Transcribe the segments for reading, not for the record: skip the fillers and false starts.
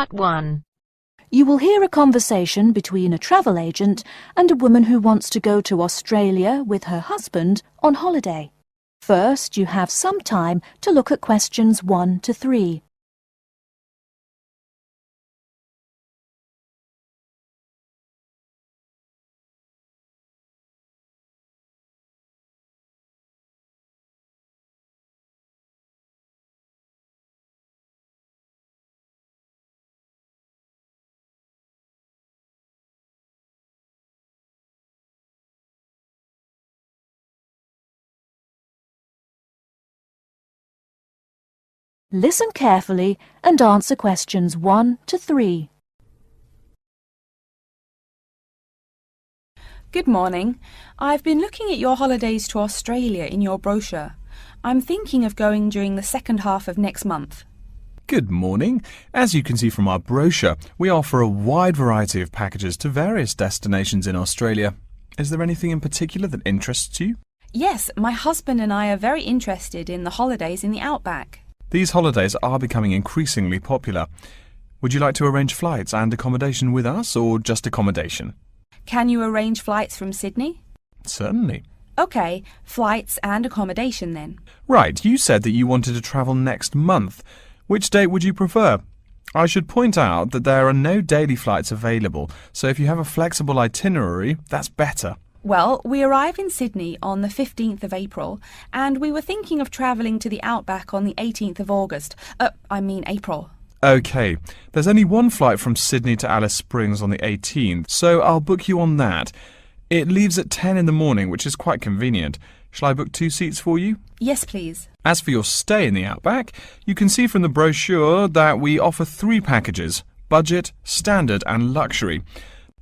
Part 1. You will hear a conversation between a travel agent and a woman who wants to go to Australia with her husband on holiday. First, you have some time to look at questions 1 to 3. Listen carefully and answer questions 1 to 3. Good morning. I've been looking at your holidays to Australia in your brochure. I'm thinking of going during the second half of next month. Good morning. As you can see from our brochure, we offer a wide variety of packages to various destinations in Australia. Is there anything in particular that interests you? Yes, my husband and I are very interested in the holidays in the outback. These holidays are becoming increasingly popular. Would you like to arrange flights and accommodation with us, or just accommodation? Can you arrange flights from Sydney? Certainly. OK, flights and accommodation then. Right, you said that you wanted to travel next month. Which date would you prefer? I should point out that there are no daily flights available, so if you have a flexible itinerary, that's better. Well, we arrive in Sydney on the 15th of April, and we were thinking of travelling to the outback on the 18th of August. April. OK, there's only one flight from Sydney to Alice Springs on the 18th, so I'll book you on that. It leaves at 10 in the morning, which is quite convenient. Shall I book 2 seats for you? Yes, please. As for your stay in the outback, you can see from the brochure that we offer 3 packages: budget, standard and luxury.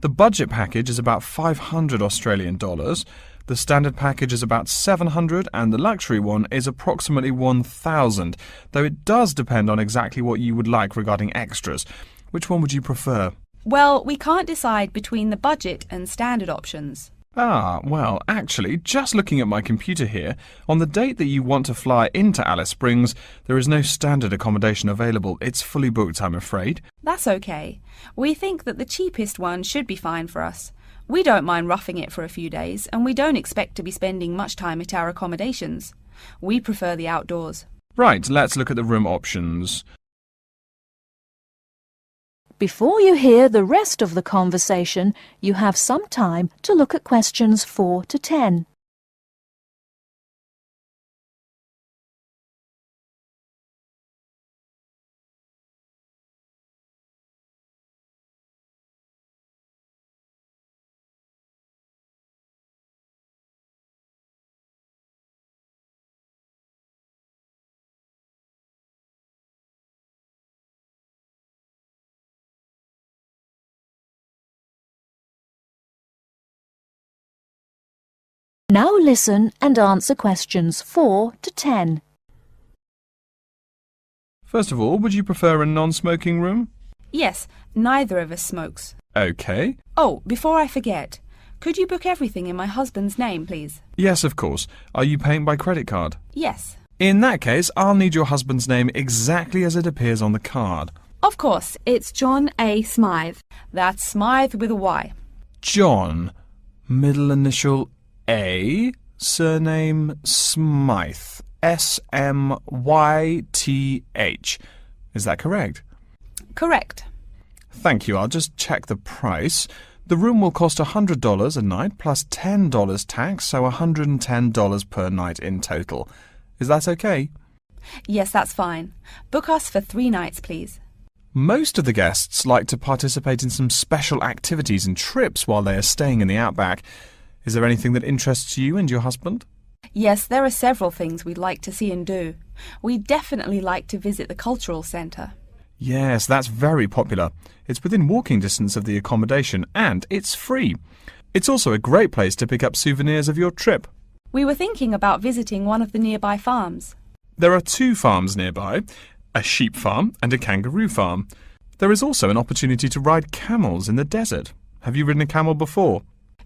The budget package is about $500 Australian dollars, the standard package is about $700 and the luxury one is approximately $1,000, though it does depend on exactly what you would like regarding extras. Which one would you prefer? Well, we can't decide between the budget and standard options. Well, actually, just looking at my computer here, on the date that you want to fly into Alice Springs, there is no standard accommodation available. It's fully booked, I'm afraid. That's okay. We think that the cheapest one should be fine for us. We don't mind roughing it for a few days, and we don't expect to be spending much time at our accommodations. We prefer the outdoors. Right, let's look at the room options. Before you hear the rest of the conversation, you have some time to look at questions 4 to 10. Now listen and answer questions 4 to 10. First of all, would you prefer a non-smoking room? Yes, neither of us smokes. OK. Oh, before I forget, could you book everything in my husband's name, please? Yes, of course. Are you paying by credit card? Yes. In that case, I'll need your husband's name exactly as it appears on the card. Of course, it's John A. Smythe. That's Smythe with a Y. John, middle initial A, surname Smythe, S-M-Y-T-H. Is that correct? Correct. Thank you. I'll just check the price. The room will cost $100 a night plus $10 tax, so $110 per night in total. Is that okay? Yes, that's fine. Book us for 3 nights, please. Most of the guests like to participate in some special activities and trips while they are staying in the outback. Is there anything that interests you and your husband? Yes, there are several things we'd like to see and do. We'd definitely like to visit the cultural centre. Yes, that's very popular. It's within walking distance of the accommodation and it's free. It's also a great place to pick up souvenirs of your trip. We were thinking about visiting one of the nearby farms. There are 2 farms nearby, a sheep farm and a kangaroo farm. There is also an opportunity to ride camels in the desert. Have you ridden a camel before?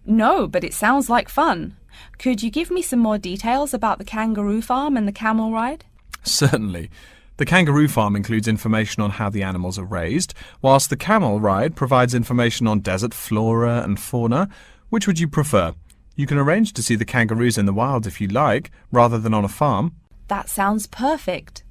No, but it sounds like fun. Could you give me some more details about the kangaroo farm and the camel ride? Certainly. The kangaroo farm includes information on how the animals are raised, whilst the camel ride provides information on desert flora and fauna. Which would you prefer? You can arrange to see the kangaroos in the wild if you like, rather than on a farm. That sounds perfect.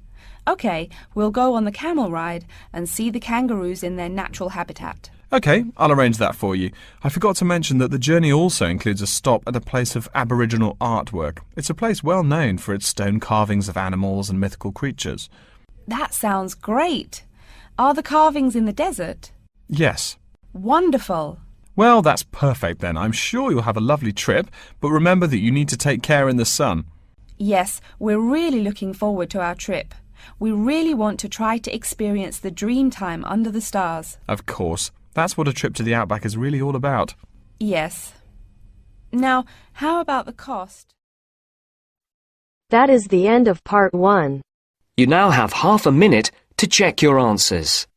OK, we'll go on the camel ride and see the kangaroos in their natural habitat. OK, I'll arrange that for you. I forgot to mention that the journey also includes a stop at a place of Aboriginal artwork. It's a place well known for its stone carvings of animals and mythical creatures. That sounds great. Are the carvings in the desert? Yes. Wonderful. Well, that's perfect then. I'm sure you'll have a lovely trip, but remember that you need to take care in the sun. Yes, we're really looking forward to our trip. We really want to try to experience the dream time under the stars. Of course. That's what a trip to the outback is really all about. Yes. Now, how about the cost? That is the end of part 1. You now have half a minute to check your answers.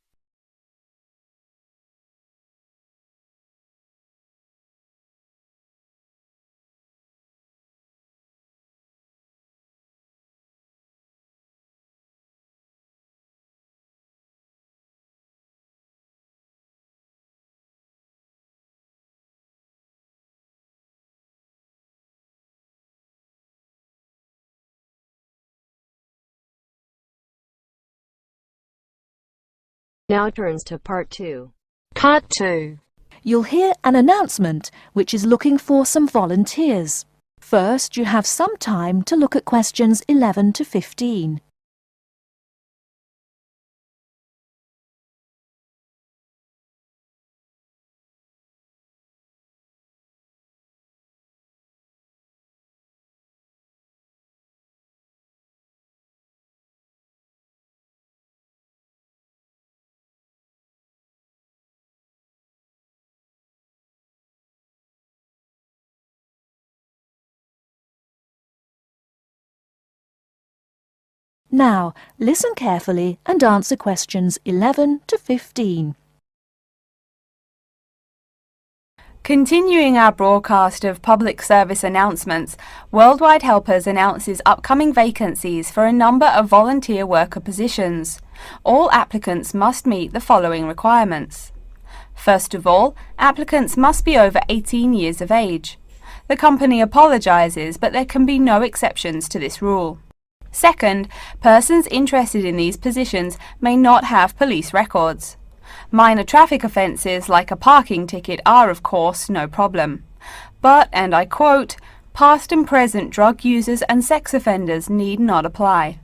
Now turns to part 2. Part 2. You'll hear an announcement which is looking for some volunteers. First, you have some time to look at questions 11 to 15. Now, listen carefully and answer questions 11 to 15. Continuing our broadcast of public service announcements, Worldwide Helpers announces upcoming vacancies for a number of volunteer worker positions. All applicants must meet the following requirements. First of all, applicants must be over 18 years of age. The company apologises, but there can be no exceptions to this rule. Second, persons interested in these positions may not have police records. Minor traffic offences like a parking ticket are, of course, no problem. But, and I quote, past and present drug users and sex offenders need not apply.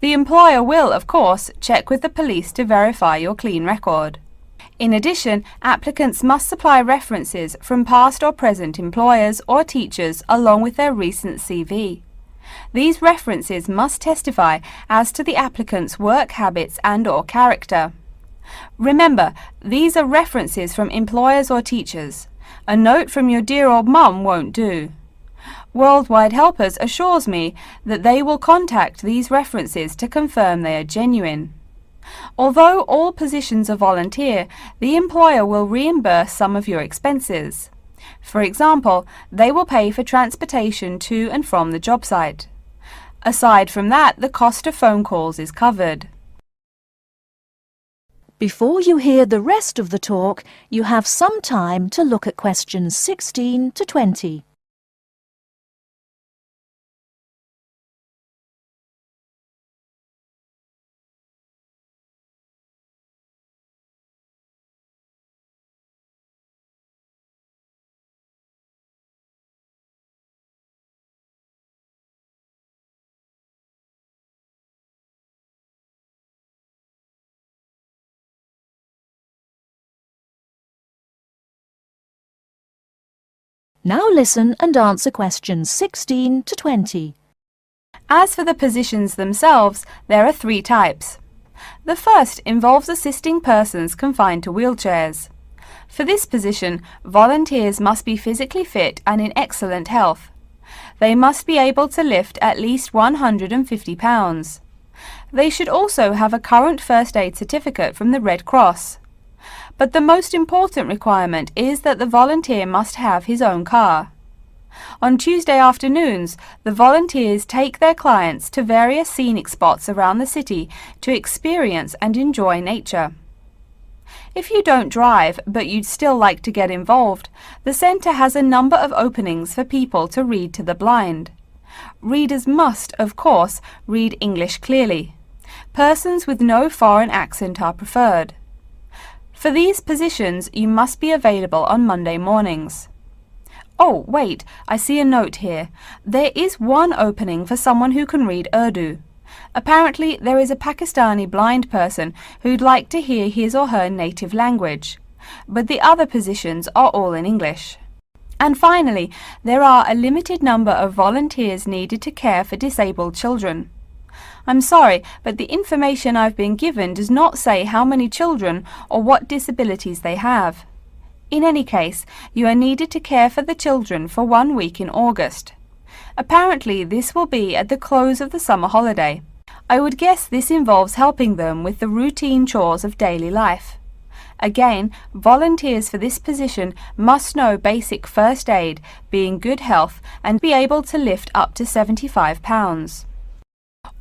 The employer will, of course, check with the police to verify your clean record. In addition, applicants must supply references from past or present employers or teachers along with their recent CV. These references must testify as to the applicant's work habits and/or character. Remember, these are references from employers or teachers. A note from your dear old mum won't do. Worldwide Helpers assures me that they will contact these references to confirm they are genuine. Although all positions are volunteer, the employer will reimburse some of your expenses. For example, they will pay for transportation to and from the job site. Aside from that, the cost of phone calls is covered. Before you hear the rest of the talk, you have some time to look at questions 16 to 20. Now listen and answer questions 16 to 20. As for the positions themselves, there are 3 types. The first involves assisting persons confined to wheelchairs. For this position, volunteers must be physically fit and in excellent health. They must be able to lift at least 150 pounds. They should also have a current first aid certificate from the Red Cross. But the most important requirement is that the volunteer must have his own car. On Tuesday afternoons, the volunteers take their clients to various scenic spots around the city to experience and enjoy nature. If you don't drive, but you'd still like to get involved, the centre has a number of openings for people to read to the blind. Readers must, of course, read English clearly. Persons with no foreign accent are preferred. For these positions, you must be available on Monday mornings. Oh, wait, I see a note here. There is one opening for someone who can read Urdu. Apparently, there is a Pakistani blind person who'd like to hear his or her native language, but the other positions are all in English. And finally, there are a limited number of volunteers needed to care for disabled children. I'm sorry, but the information I've been given does not say how many children or what disabilities they have. In any case, you are needed to care for the children for 1 week in August. Apparently, this will be at the close of the summer holiday. I would guess this involves helping them with the routine chores of daily life. Again, volunteers for this position must know basic first aid, be in good health, and be able to lift up to 75 pounds.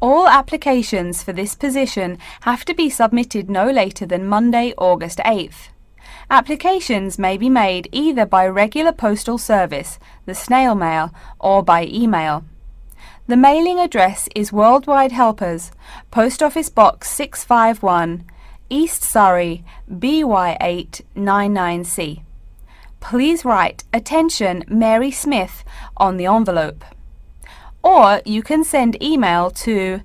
All applications for this position have to be submitted no later than Monday, August 8th. Applications may be made either by regular postal service, the snail mail, or by email. The mailing address is Worldwide Helpers, Post Office Box 651, East Surrey, BY8 99C. Please write "Attention Mary Smith" on the envelope. Or you can send email to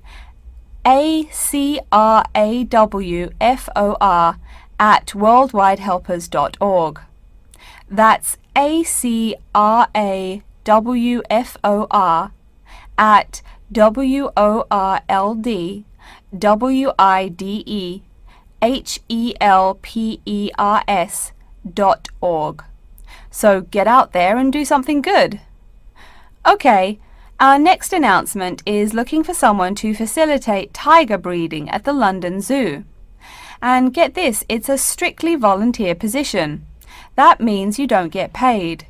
acrawfor@worldwidehelpers.org. That's acrawfor@worldwidehelpers.org. So get out there and do something good. Okay. Our next announcement is looking for someone to facilitate tiger breeding at the London Zoo. And get this, it's a strictly volunteer position. That means you don't get paid.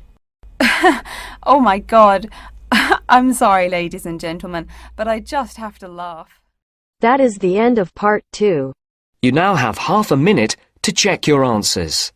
Oh my God. I'm sorry, ladies and gentlemen, but I just have to laugh. That is the end of part 2. You now have half a minute to check your answers.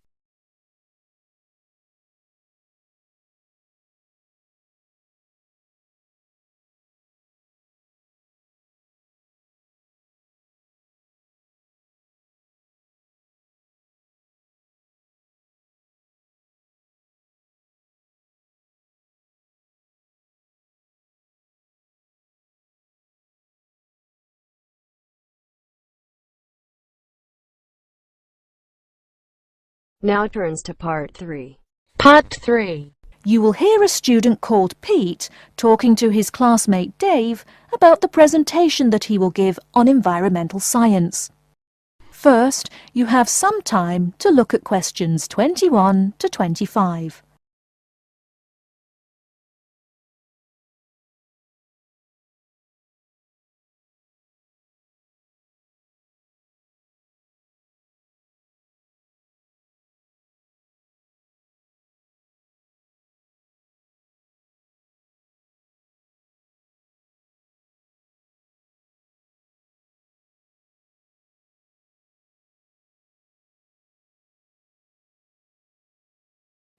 Now turns to part 3. Part 3. You will hear a student called Pete talking to his classmate Dave about the presentation that he will give on environmental science. First, you have some time to look at questions 21 to 25.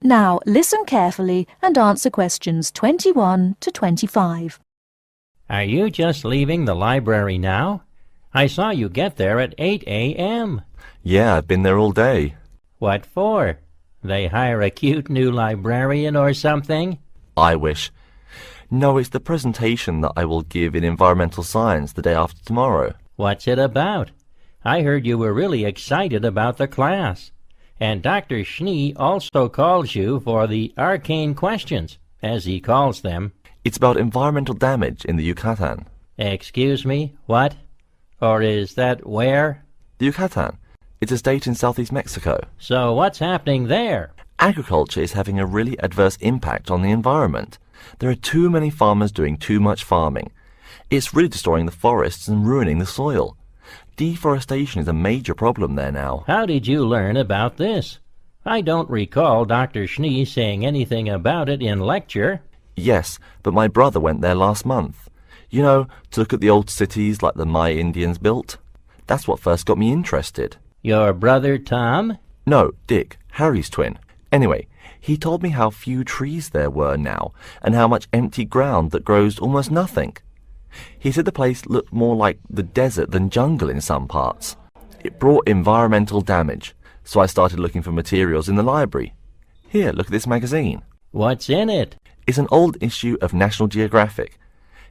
Now listen carefully and answer questions 21 to 25. Are you just leaving the library now? I saw you get there at 8 a.m. Yeah, I've been there all day. What for? They hire a cute new librarian or something? I wish. No, it's the presentation that I will give in environmental science the day after tomorrow. What's it about? I heard you were really excited about the class. And Dr. Schnee also calls you for the arcane questions, as he calls them. It's about environmental damage in the Yucatan. Excuse me, what? Or is that where? The Yucatan. It's a state in southeast Mexico. So what's happening there? Agriculture is having a really adverse impact on the environment. There are too many farmers doing too much farming. It's really destroying the forests and ruining the soil. Deforestation is a major problem there now. How did you learn about this? I don't recall Dr. Schnee saying anything about it in lecture. Yes, but my brother went there last month. You know, to look at the old cities like the Maya Indians built. That's what first got me interested. Your brother Tom? No, Dick, Harry's twin. Anyway, he told me how few trees there were now, and how much empty ground that grows almost nothing. He said the place looked more like the desert than jungle in some parts. It brought environmental damage, so I started looking for materials in the library. Here, look at this magazine. What's in it? It's an old issue of National Geographic.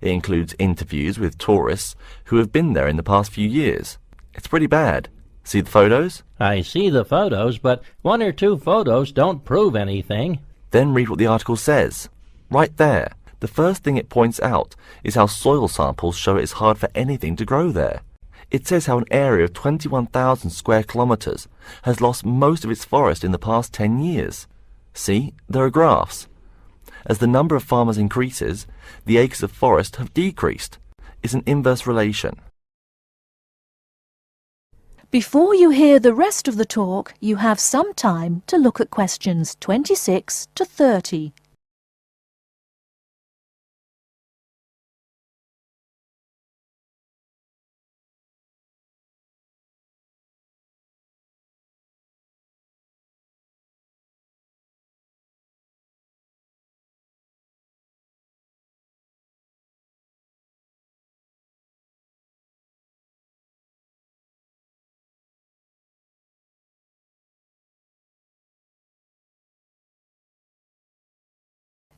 It includes interviews with tourists who have been there in the past few years. It's pretty bad. See the photos? I see the photos, but one or two photos don't prove anything. Then read what the article says. Right there. The first thing it points out is how soil samples show it's hard for anything to grow there. It says how an area of 21,000 square kilometres has lost most of its forest in the past 10 years. See, there are graphs. As the number of farmers increases, the acres of forest have decreased. It's an inverse relation. Before you hear the rest of the talk, you have some time to look at questions 26 to 30.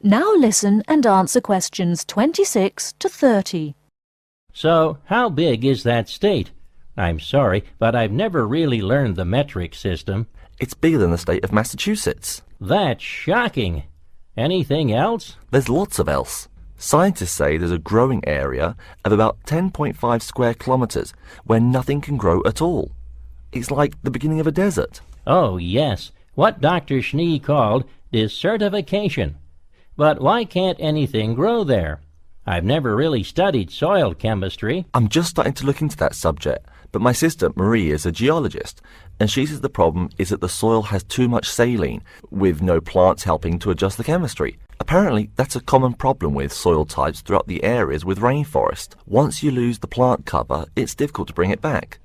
Now listen and answer questions 26 to 30. So, how big is that state? I'm sorry, but I've never really learned the metric system. It's bigger than the state of Massachusetts. That's shocking. Anything else? There's lots of else. Scientists say there's a growing area of about 10.5 square kilometres where nothing can grow at all. It's like the beginning of a desert. Oh, yes. What Dr. Schnee called desertification. But why can't anything grow there? I've never really studied soil chemistry. I'm just starting to look into that subject, but my sister Marie is a geologist, and she says the problem is that the soil has too much saline, with no plants helping to adjust the chemistry. Apparently, that's a common problem with soil types throughout the areas with rainforest. Once you lose the plant cover, it's difficult to bring it back.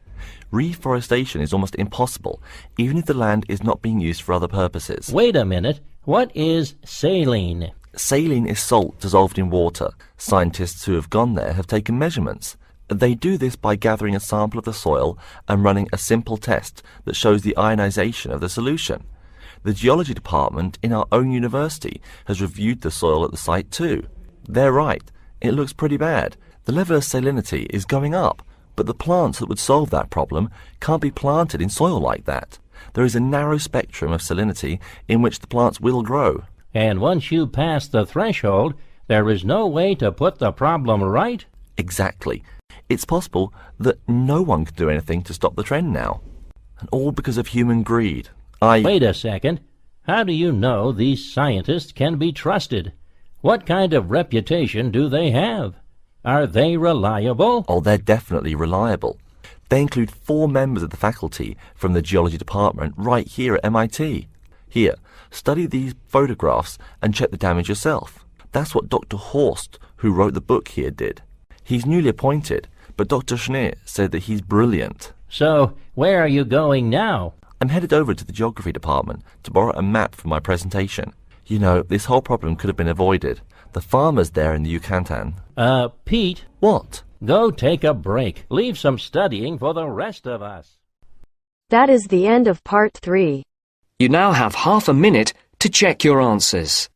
Reforestation is almost impossible, even if the land is not being used for other purposes. Wait a minute. What is saline? Saline is salt dissolved in water. Scientists who have gone there have taken measurements. They do this by gathering a sample of the soil and running a simple test that shows the ionization of the solution. The geology department in our own university has reviewed the soil at the site too. They're right. It looks pretty bad. The level of salinity is going up, but the plants that would solve that problem can't be planted in soil like that. There is a narrow spectrum of salinity in which the plants will grow. And once you pass the threshold, there is no way to put the problem right? Exactly. It's possible that no one can do anything to stop the trend now. And all because of human greed. Wait a second. How do you know these scientists can be trusted? What kind of reputation do they have? Are they reliable? Oh, they're definitely reliable. They include 4 members of the faculty from the geology department right here at MIT. Here, study these photographs and check the damage yourself. That's what Dr. Horst, who wrote the book here, did. He's newly appointed, but Dr. Schnee said that he's brilliant. So, where are you going now? I'm headed over to the geography department to borrow a map for my presentation. You know, this whole problem could have been avoided. The farmers there in the Yucatan... Pete? What? Go take a break. Leave some studying for the rest of us. That is the end of part 3. You now have half a minute to check your answers.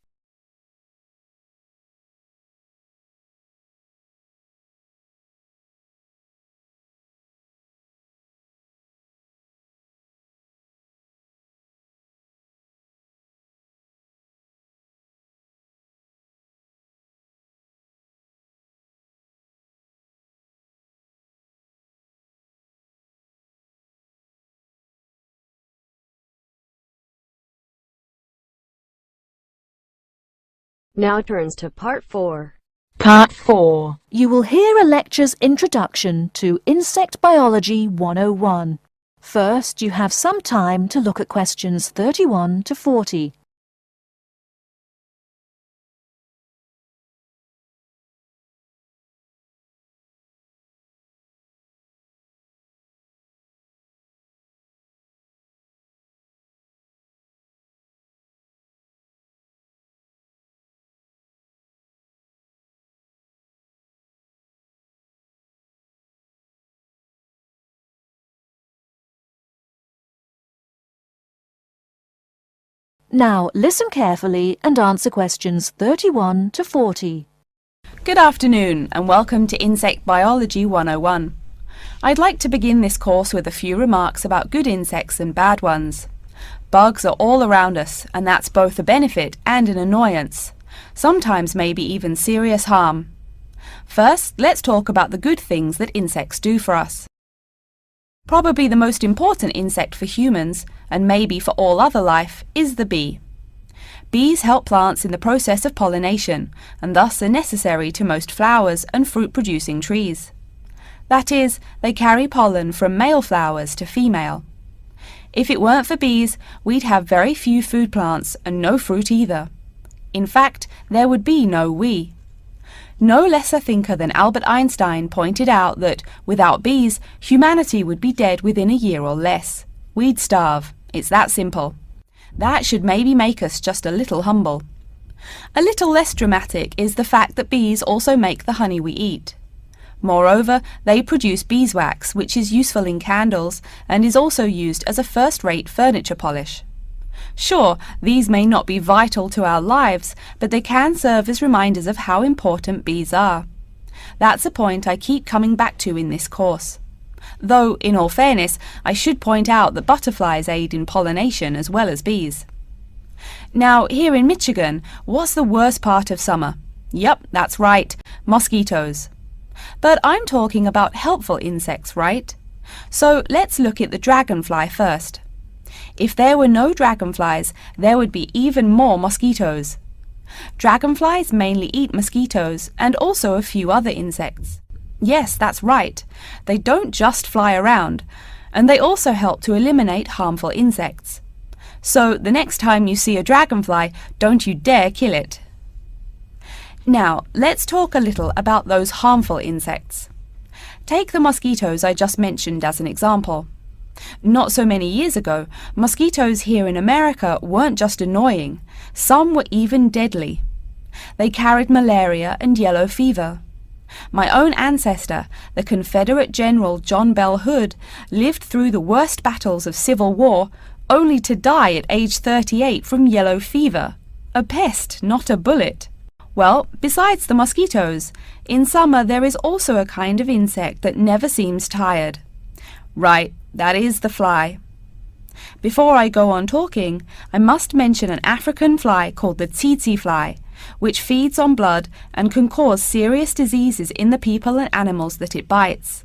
Now turns to part 4. Part 4. You will hear a lecture's introduction to Insect Biology 101. First, you have some time to look at questions 31 to 40. Now listen carefully and answer questions 31 to 40. Good afternoon and welcome to Insect Biology 101. I'd like to begin this course with a few remarks about good insects and bad ones. Bugs are all around us, and that's both a benefit and an annoyance, sometimes maybe even serious harm. First, let's talk about the good things that insects do for us. Probably the most important insect for humans, and maybe for all other life, is the bee. Bees help plants in the process of pollination, and thus are necessary to most flowers and fruit-producing trees. That is, they carry pollen from male flowers to female. If it weren't for bees, we'd have very few food plants and no fruit either. In fact, there would be no we. No less a thinker than Albert Einstein pointed out that, without bees, humanity would be dead within a year or less. We'd starve. It's that simple. That should maybe make us just a little humble. A little less dramatic is the fact that bees also make the honey we eat. Moreover, they produce beeswax, which is useful in candles and is also used as a first-rate furniture polish. Sure, these may not be vital to our lives, but they can serve as reminders of how important bees are. That's a point I keep coming back to in this course. Though, in all fairness, I should point out that butterflies aid in pollination as well as bees. Now, here in Michigan, what's the worst part of summer? Yep, that's right, mosquitoes. But I'm talking about helpful insects, right? So let's look at the dragonfly first. If there were no dragonflies, there would be even more mosquitoes. Dragonflies mainly eat mosquitoes and also a few other insects. Yes, that's right. They don't just fly around, and they also help to eliminate harmful insects. So the next time you see a dragonfly, don't you dare kill it. Now, let's talk a little about those harmful insects. Take the mosquitoes I just mentioned as an example. Not so many years ago, mosquitoes here in America weren't just annoying, some were even deadly. They carried malaria and yellow fever. My own ancestor, the Confederate General John Bell Hood, lived through the worst battles of Civil War, only to die at age 38 from yellow fever. A pest, not a bullet. Well, besides the mosquitoes, in summer there is also a kind of insect that never seems tired. Right, that is the fly. Before I go on talking, I must mention an African fly called the tsetse fly, which feeds on blood and can cause serious diseases in the people and animals that it bites.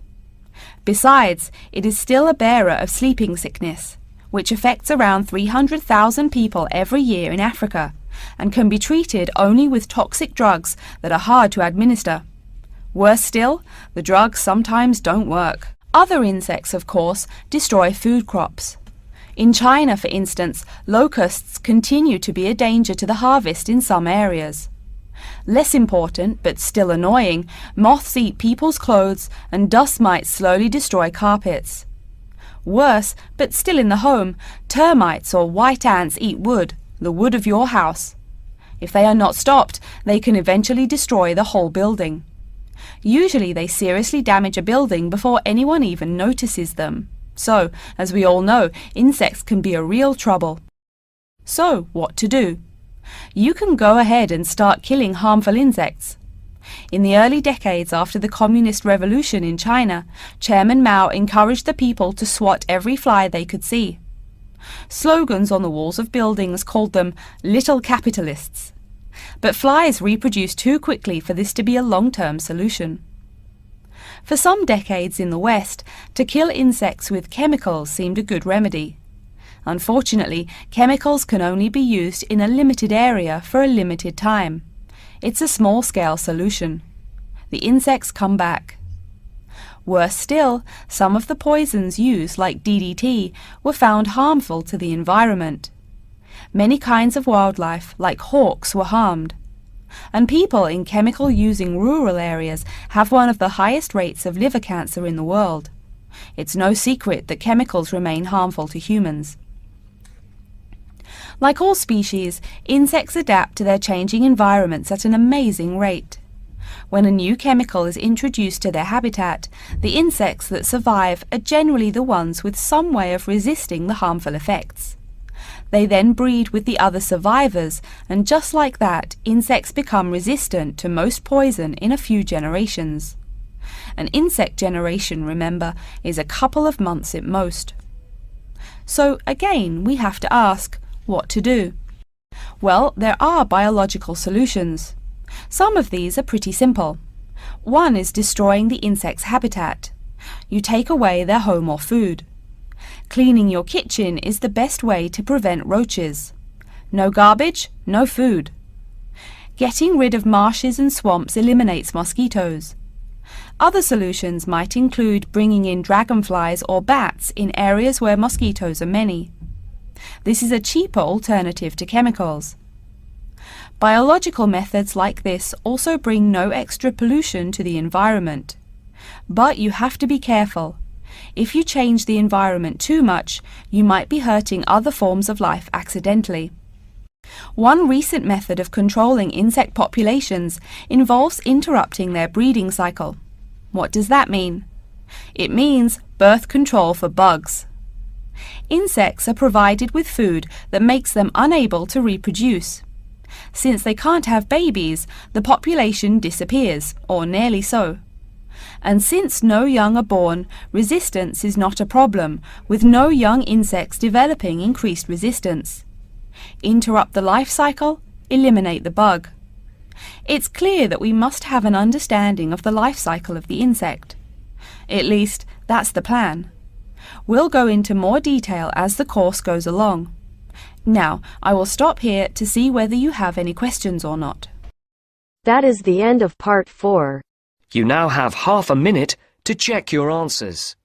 Besides, it is still a bearer of sleeping sickness, which affects around 300,000 people every year in Africa, and can be treated only with toxic drugs that are hard to administer. Worse still, the drugs sometimes don't work. Other insects, of course, destroy food crops. In China, for instance, locusts continue to be a danger to the harvest in some areas. Less important, but still annoying, moths eat people's clothes and dust mites slowly destroy carpets. Worse, but still in the home, termites or white ants eat wood, the wood of your house. If they are not stopped, they can eventually destroy the whole building. Usually they seriously damage a building before anyone even notices them. So, as we all know, insects can be a real trouble. So, what to do? You can go ahead and start killing harmful insects. In the early decades after the Communist Revolution in China, Chairman Mao encouraged the people to swat every fly they could see. Slogans on the walls of buildings called them little capitalists. But flies reproduce too quickly for this to be a long-term solution. For some decades in the West, to kill insects with chemicals seemed a good remedy. Unfortunately, chemicals can only be used in a limited area for a limited time. It's a small-scale solution. The insects come back. Worse still, some of the poisons used, like DDT, were found harmful to the environment. Many kinds of wildlife, like hawks, were harmed. And people in chemical-using rural areas have one of the highest rates of liver cancer in the world. It's no secret that chemicals remain harmful to humans. Like all species, insects adapt to their changing environments at an amazing rate. When a new chemical is introduced to their habitat, the insects that survive are generally the ones with some way of resisting the harmful effects. They then breed with the other survivors, and just like that, insects become resistant to most poison in a few generations. An insect generation, remember, is a couple of months at most. So again, we have to ask, what to do? Well, there are biological solutions. Some of these are pretty simple. One is destroying the insect's habitat. You take away their home or food. Cleaning your kitchen is the best way to prevent roaches. No garbage, no food. Getting rid of marshes and swamps eliminates mosquitoes. Other solutions might include bringing in dragonflies or bats in areas where mosquitoes are many. This is a cheaper alternative to chemicals. Biological methods like this also bring no extra pollution to the environment. But you have to be careful. If you change the environment too much, you might be hurting other forms of life accidentally. One recent method of controlling insect populations involves interrupting their breeding cycle. What does that mean? It means birth control for bugs. Insects are provided with food that makes them unable to reproduce. Since they can't have babies, the population disappears, or nearly so. And since no young are born, resistance is not a problem, with no young insects developing increased resistance. Interrupt the life cycle, eliminate the bug. It's clear that we must have an understanding of the life cycle of the insect. At least, that's the plan. We'll go into more detail as the course goes along. Now, I will stop here to see whether you have any questions or not. That is the end of part 4. You now have half a minute to check your answers.